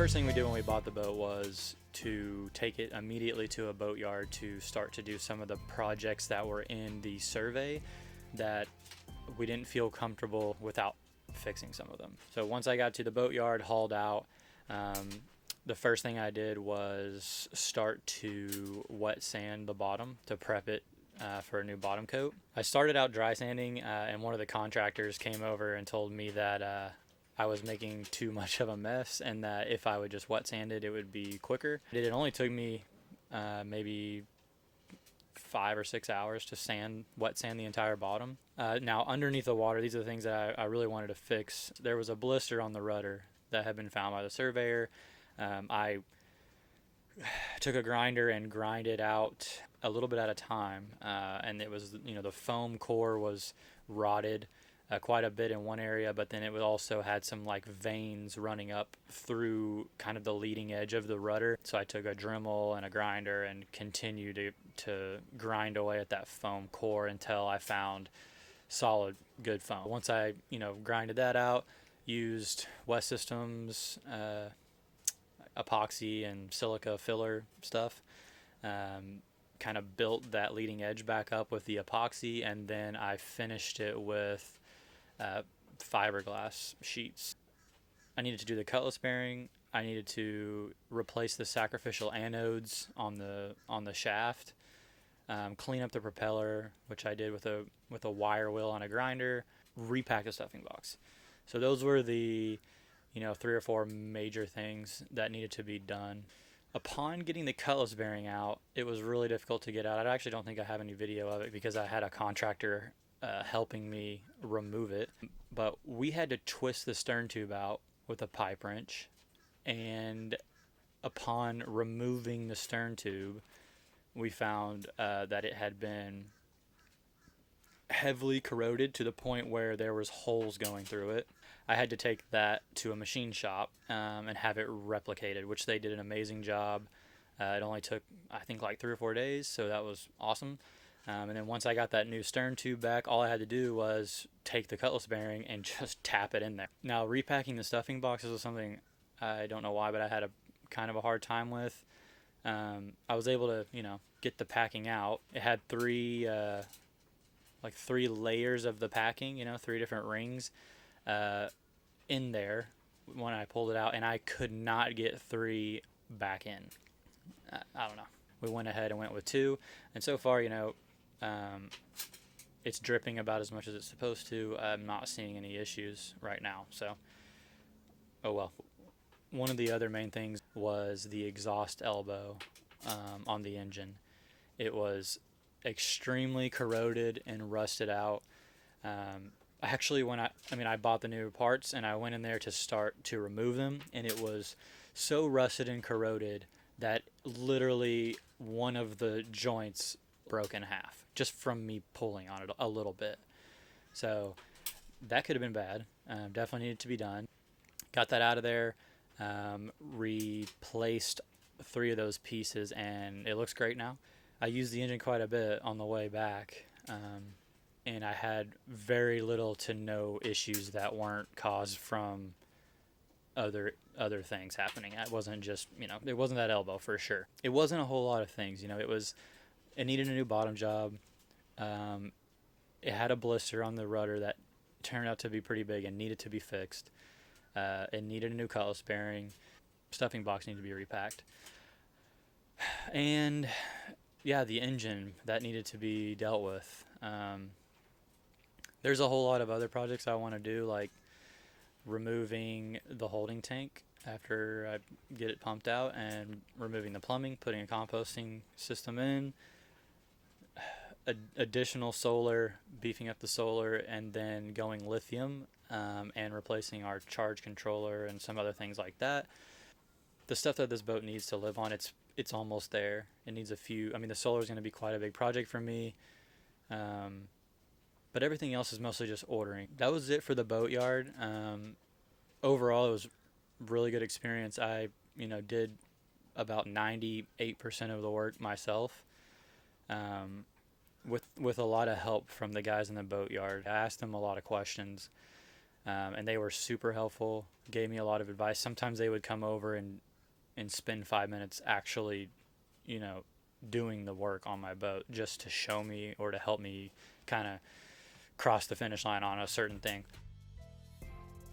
first thing we did when we bought the boat was to take it immediately to a boatyard to start to do some of the projects that were in the survey that we didn't feel comfortable without fixing some of them. So once I got to the boatyard, hauled out, the first thing I did was start to wet sand the bottom to prep it for a new bottom coat. I started out dry sanding, and one of the contractors came over and told me that I was making too much of a mess and that if I would just wet sand it, it would be quicker. It only took me maybe 5 or 6 hours to wet sand the entire bottom. Now underneath the water, these are the things that I really wanted to fix. There was a blister on the rudder that had been found by the surveyor. I took a grinder and grinded out a little bit at a time, and it was, the foam core was rotted quite a bit in one area, but then it would also had some like veins running up through kind of the leading edge of the rudder. So I took a Dremel and a grinder and continued to grind away at that foam core until I found solid, good foam. Once I, grinded that out, used West Systems epoxy and silica filler stuff, kind of built that leading edge back up with the epoxy, and then I finished it with fiberglass sheets. I needed to do the cutlass bearing. I needed to replace the sacrificial anodes on the shaft, clean up the propeller, which I did with a wire wheel on a grinder, repack the stuffing box. So those were the 3 or 4 major things that needed to be done. Upon getting the cutlass bearing out, it was really difficult to get out. I actually don't think I have any video of it because I had a contractor helping me remove it. But we had to twist the stern tube out with a pipe wrench, and upon removing the stern tube, we found that it had been heavily corroded to the point where there was holes going through it. I had to take that to a machine shop and have it replicated, which they did an amazing job. It only took, I think, like 3 or 4 days, so that was awesome. And then once I got that new stern tube back, all I had to do was take the cutlass bearing and just tap it in there. Now, repacking the stuffing boxes was something I don't know why, but I had a kind of a hard time with. I was able to, get the packing out. It had 3 layers of the packing, 3 different rings in there when I pulled it out, and I could not get 3 back in. I don't know. We went ahead and went with 2, and so far, it's dripping about as much as it's supposed to. I'm not seeing any issues right now, so oh well. One of the other main things was the exhaust elbow on the engine. It was extremely corroded and rusted out. Actually, when I bought the new parts and I went in there to start to remove them, and it was so rusted and corroded that literally one of the joints broke in half just from me pulling on it a little bit. So that could have been bad. Definitely needed to be done. Got that out of there, replaced 3 of those pieces, and it looks great now. I used the engine quite a bit on the way back, and I had very little to no issues that weren't caused from other things happening. It wasn't just, it wasn't that elbow for sure. It wasn't a whole lot of things, it needed a new bottom job. It had a blister on the rudder that turned out to be pretty big and needed to be fixed. It needed a new cutlass bearing. Stuffing box needed to be repacked. And yeah, the engine that needed to be dealt with. There's a whole lot of other projects I want to do, like removing the holding tank after I get it pumped out and removing the plumbing, putting a composting system in, additional solar, beefing up the solar, and then going lithium and replacing our charge controller and some other things like that. The stuff that this boat needs to live on, it's almost there. It needs a few. The solar is going to be quite a big project for me. But everything else is mostly just ordering. That was it for the boatyard. Overall, it was a really good experience. I, did about 98% of the work myself, with a lot of help from the guys in the boatyard. I asked them a lot of questions. and they were super helpful, gave me a lot of advice. Sometimes they would come over and spend 5 minutes actually, you know, doing the work on my boat just to show me or to help me kind of cross the finish line on a certain thing.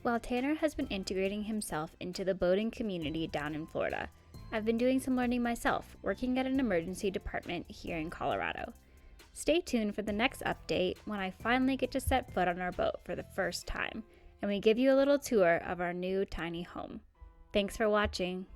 While Tanner has been integrating himself into the boating community down in Florida, I've been doing some learning myself, working at an emergency department here in Colorado. Stay tuned for the next update when I finally get to set foot on our boat for the first time, and we give you a little tour of our new tiny home. Thanks for watching.